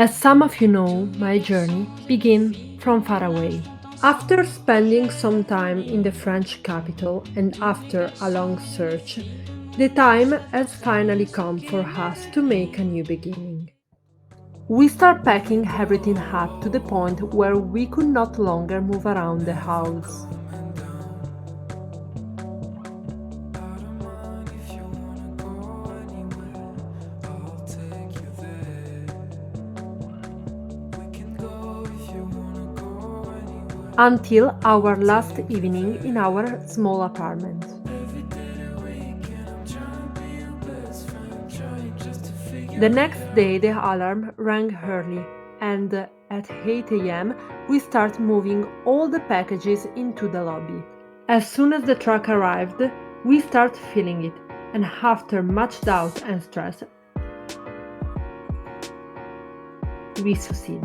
As some of you know, my journey began from far away. After spending some time in the French capital and after a long search, the time has finally come for us to make a new beginning. We start packing everything up to the point where we could not longer move around the house. Until our last evening in our small apartment. The next day the alarm rang early and at 8 a.m. we start moving all the packages into the lobby. As soon as the truck arrived, we start filling it, and after much doubt and stress, we succeed.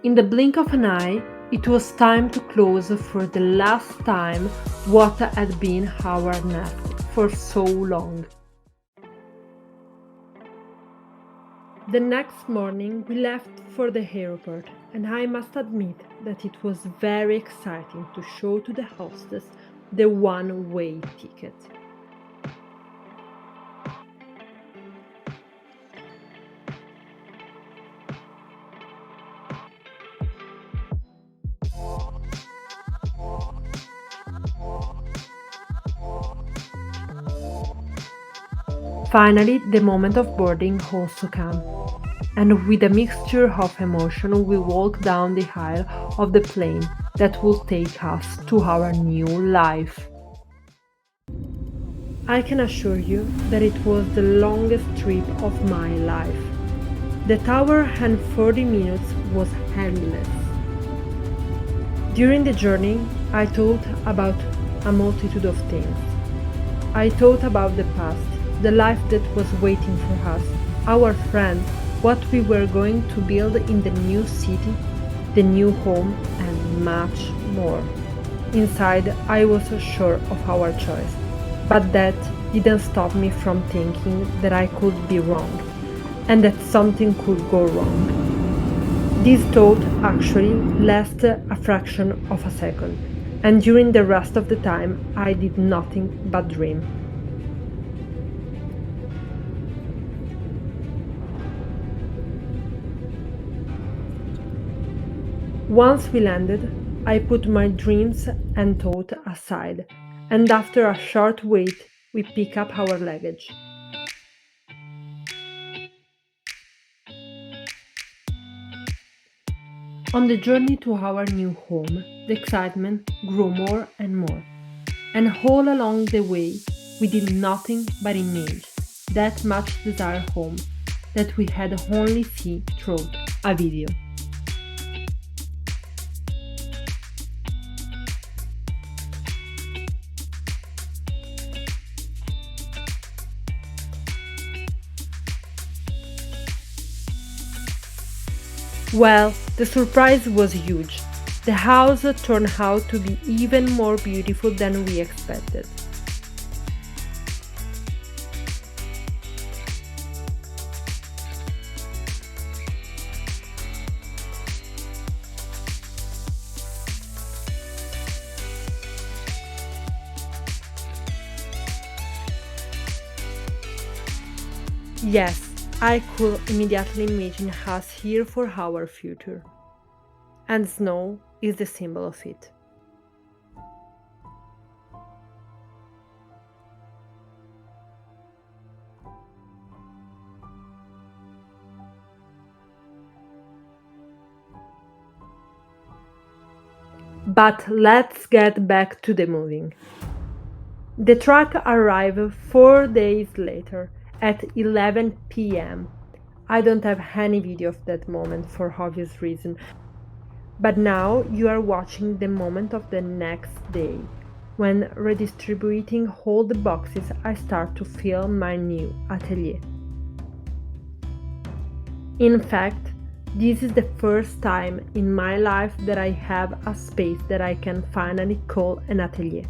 In the blink of an eye, it was time to close for the last time what had been our nest for so long. The next morning we left for the airport, and I must admit that it was very exciting to show to the hostess the one-way ticket. Finally, the moment of boarding also came, and with a mixture of emotion we walked down the aisle of the plane that will take us to our new life. I can assure you that it was the longest trip of my life. The hour and 40 minutes was endless. During the journey, I thought about a multitude of things. I thought about the past, the life that was waiting for us, our friends, what we were going to build in the new city, the new home, and much more. Inside, I was sure of our choice, but that didn't stop me from thinking that I could be wrong, and that something could go wrong. This thought actually lasted a fraction of a second, and during the rest of the time I did nothing but dream. Once we landed, I put my dreams and thought aside, and after a short wait, we pick up our luggage. On the journey to our new home, the excitement grew more and more, and all along the way, we did nothing but imagine that much desired home that we had only seen through a video. Well, the surprise was huge. The house turned out to be even more beautiful than we expected. Yes, I could immediately imagine us here for our future. And snow is the symbol of it. But let's get back to the moving. The truck arrived 4 days later at 11 p.m. I don't have any video of that moment for obvious reason, but now you are watching the moment of the next day. When redistributing all the boxes, I start to feel my new atelier. In fact, this is the first time in my life that I have a space that I can finally call an atelier.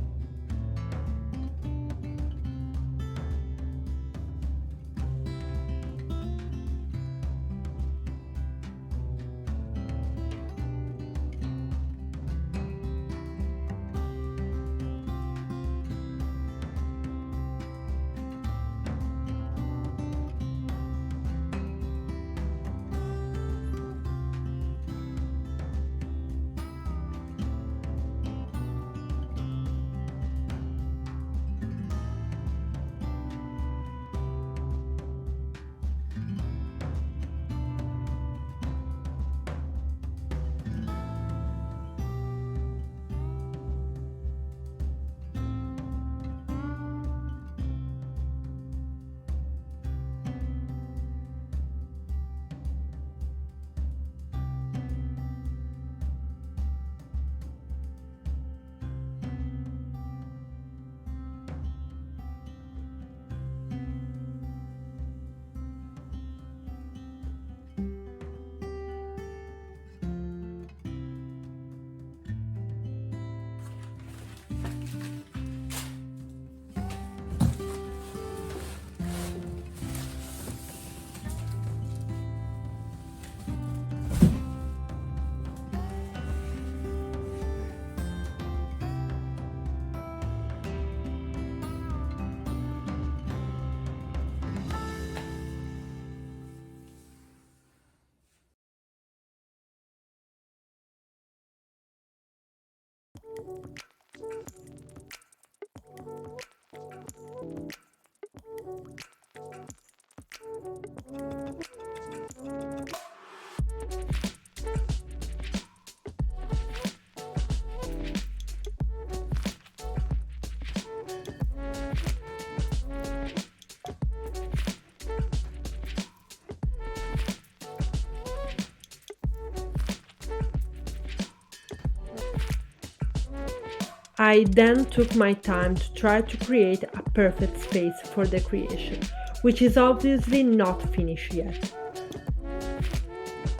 I then took my time to try to create a perfect space for the creation, which is obviously not finished yet.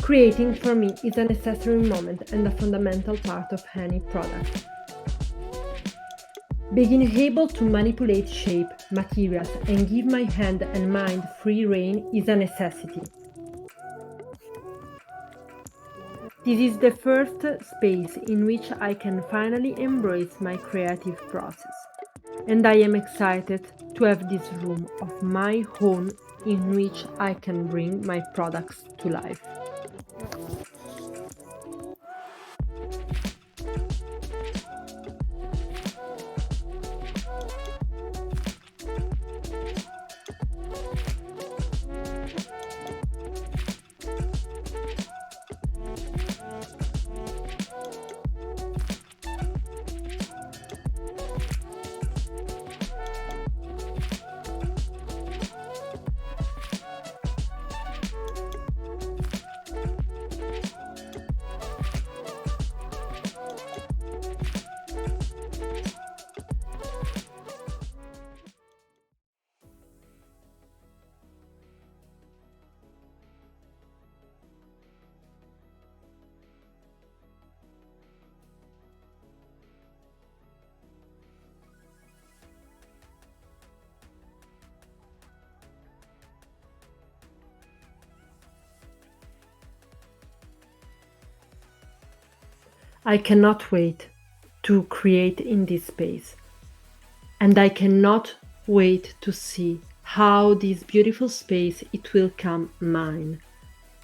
Creating for me is a necessary moment and a fundamental part of any product. Being able to manipulate shape, materials, and give my hand and mind free rein is a necessity. This is the first space in which I can finally embrace my creative process, and I am excited to have this room of my own in which I can bring my products to life. I cannot wait to create in this space, and I cannot wait to see how this beautiful space it will come mine,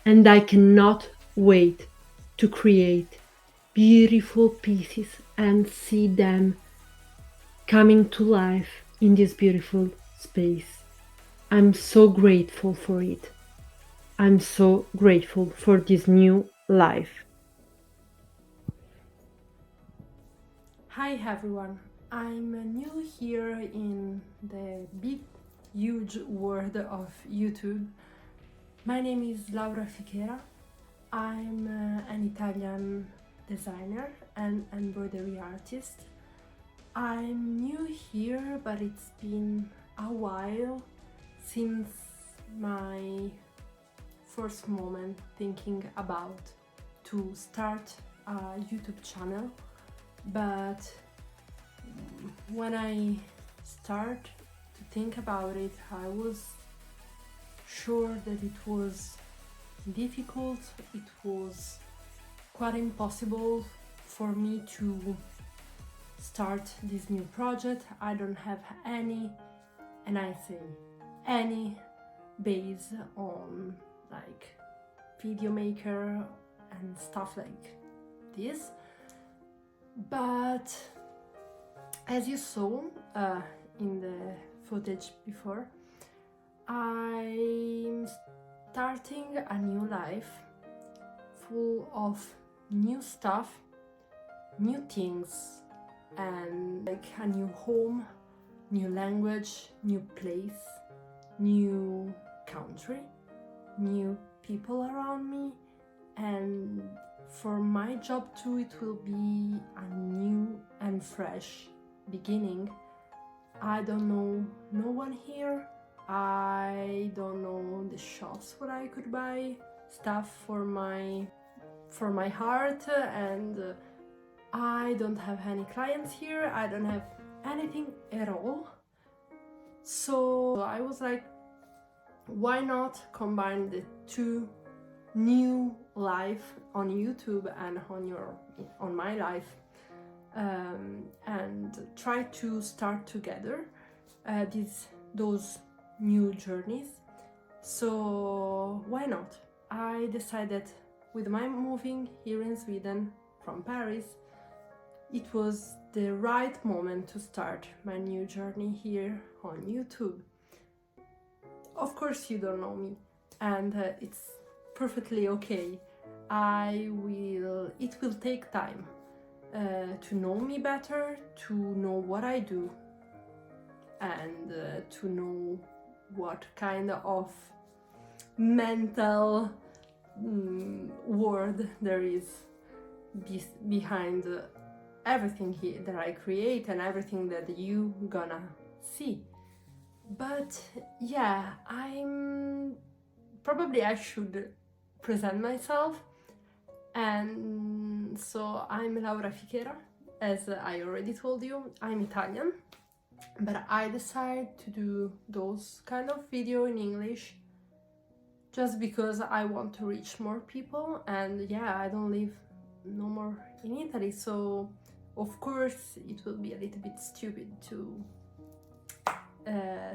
and I cannot wait to create beautiful pieces and see them coming to life in this beautiful space. I'm so grateful for it. I'm so grateful for this new life. Hi everyone, I'm new here in the big, huge world of YouTube. My name is Laura Fichera. I'm an Italian designer and embroidery artist. I'm new here, but it's been a while since my first moment thinking about to start a YouTube channel. But when I start to think about it, I was sure that it was difficult, it was quite impossible for me to start this new project. I don't have any, and I say any, base on like video maker and stuff like this. But as you saw in the footage before, I'm starting a new life full of new stuff, new things, and like a new home, new language, new place, new country, new people around me, and for my job too, it will be a new and fresh beginning. I don't know no one here. I don't know the shops where I could buy stuff for my heart, and I don't have any clients here. I don't have anything at all. So I was like, why not combine the two, new life on YouTube and on my life, and try to start together those new journeys. So why not? I decided with my moving here in Sweden from Paris it was the right moment to start my new journey here on YouTube. Of course, you don't know me, and it's perfectly okay. It will take time to know me better, to know what I do, and to know what kind of mental word there is behind everything here that I create and everything that you gonna see. But yeah, I should present myself. And so I'm Laura Fichera, as I already told you. I'm Italian, but I decided to do those kind of video in English just because I want to reach more people, and yeah, I don't live no more in Italy, so of course it will be a little bit stupid to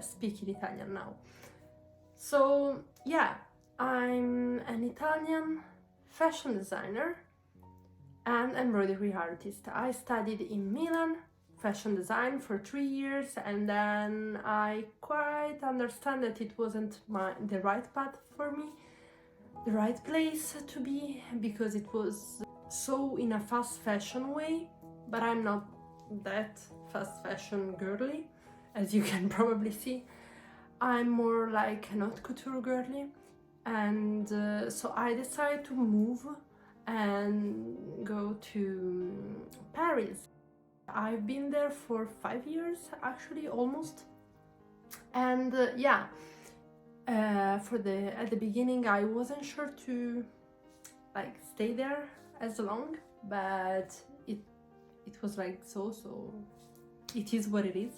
speak in Italian now. So yeah, I'm an Italian fashion designer and embroidery artist. I studied in Milan fashion design for 3 years, and then I quite understand that it wasn't the right path for me, the right place to be, because it was so in a fast fashion way, but I'm not that fast fashion girly, as you can probably see. I'm more like an haute couture girly, and so I decided to move and go to Paris. I've been there for 5 years, actually, almost. And yeah, at the beginning I wasn't sure to like stay there as long, but it was like so it is what it is.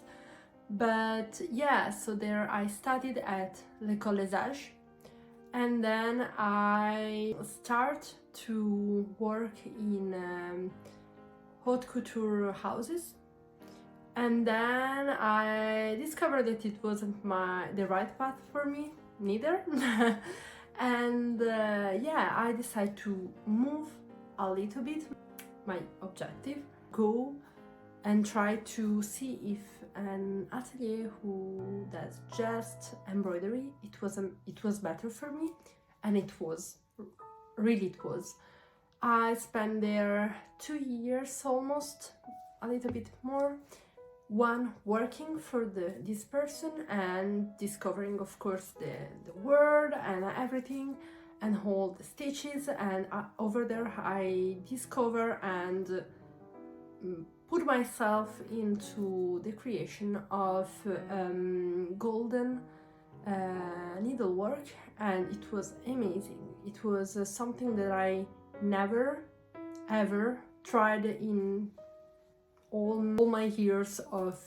But yeah, so there I studied at l'École des Arts, and then I start to work in haute couture houses, and then I discovered that it wasn't the right path for me neither. And yeah, I decided to move a little bit. My objective, go and try to see if an atelier who does just embroidery, it was better for me, and it was. I spent there 2 years, almost, a little bit more, one working for this person and discovering, of course, the word and everything and all the stitches, and over there I discover and put myself into the creation of golden needlework, and it was amazing. It was something that I never ever tried in all my years of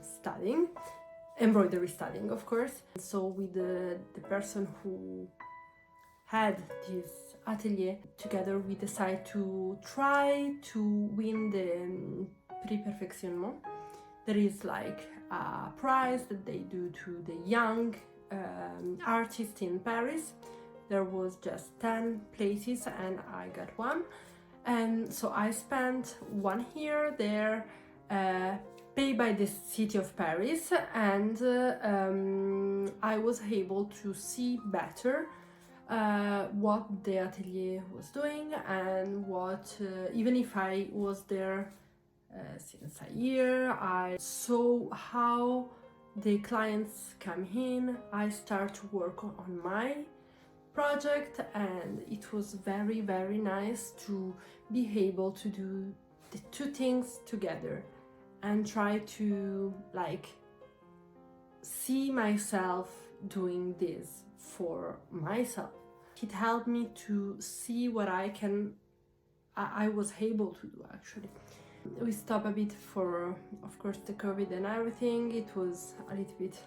studying, embroidery studying, of course. So with the person who had this atelier, together we decided to try to win the Prix Perfectionnement. There is like a prize that they do to the young artists in Paris. There was just 10 places and I got one. And so I spent 1 year there, paid by the city of Paris, and I was able to see better what the atelier was doing, and what, even if I was there since a year, I saw how the clients come in. I start to work on my project, and it was very, very nice to be able to do the two things together and try to like see myself doing this for myself. It helped me to see what I was able to do, actually. We stopped a bit for, of course, the COVID and everything. It was a little bit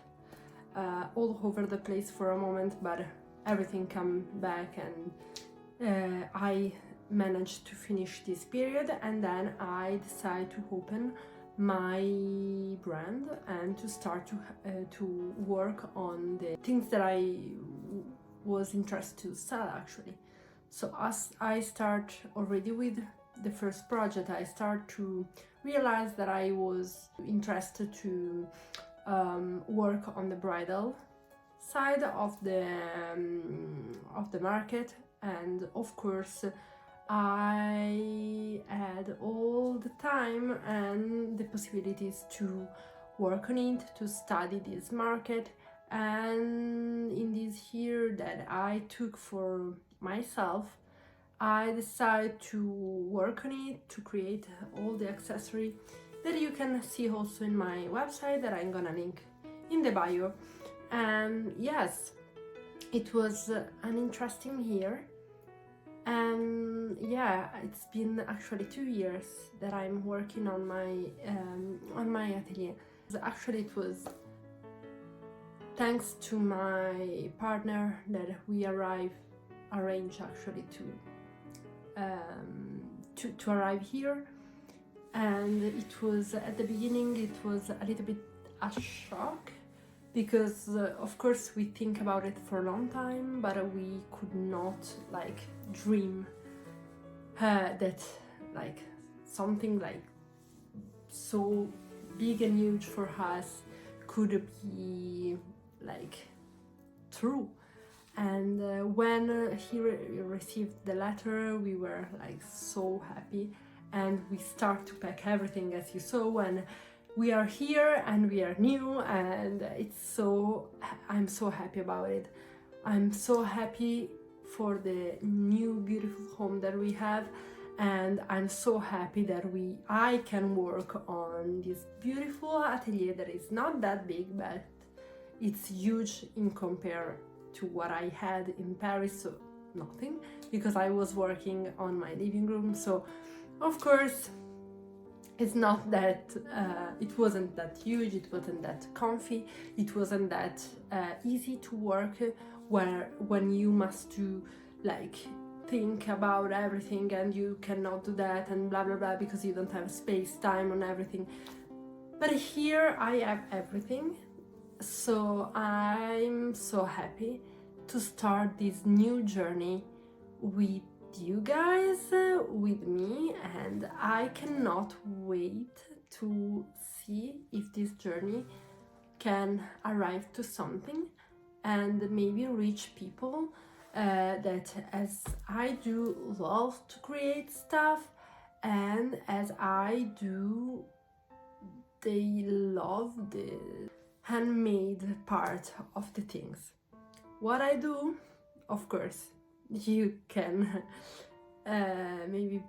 all over the place for a moment, but everything came back, and I managed to finish this period, and then I decided to open my brand and to start to work on the things that I was interested to sell, actually. So as I start already with the first project, I started to realize that I was interested to work on the bridal side of the market, and of course I had all the time and the possibilities to work on it, to study this market. And in this year that I took for myself, I decided to work on it, to create all the accessory that you can see also in my website that I'm gonna link in the bio. And yes, it was an interesting year. And yeah, it's been actually 2 years that I'm working on my atelier. Actually, it was thanks to my partner that we arranged actually to arrive here. And it was, at the beginning, it was a little bit a shock, because of course we think about it for a long time, but we could not like dream that like something like so big and huge for us could be like true. And when he received the letter, we were like so happy, and we start to pack everything, as you saw. When we are here and we are new, and I'm so happy about it. I'm so happy for the new beautiful home that we have, and I'm so happy that I can work on this beautiful atelier that is not that big, but it's huge in compare to what I had in Paris. So nothing, because I was working on my living room, so of course it's not that it wasn't that huge, it wasn't that comfy, it wasn't that easy to work when you must do like think about everything, and you cannot do that and blah blah blah because you don't have space, time on everything. But here I have everything, so I'm so happy to start this new journey with you guys, with me, and I cannot wait to see if this journey can arrive to something and maybe reach people that, as I do, love to create stuff, and as I do, they love the handmade part of the things. What I do, of course, you can maybe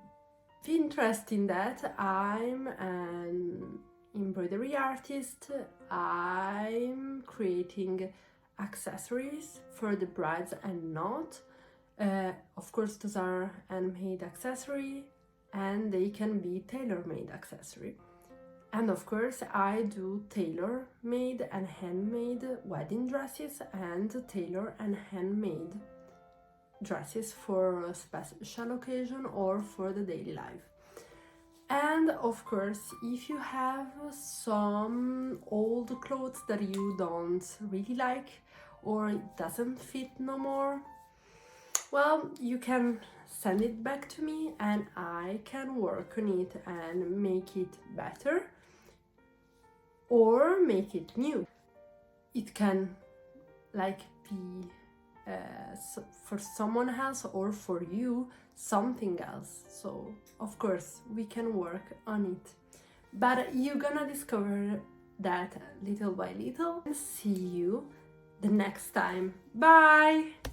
be interested in that. I'm an embroidery artist. I'm creating accessories for the brides and not. Of course, those are handmade accessory, and they can be tailor-made accessory. And of course, I do tailor-made and handmade wedding dresses, and tailor and handmade dresses for a special occasion or for the daily life. And of course, if you have some old clothes that you don't really like, or it doesn't fit no more, well, you can send it back to me and I can work on it and make it better or make it new. It can like be for someone else, or for you something else. So of course we can work on it, but you're gonna discover that little by little. See you the next time. Bye.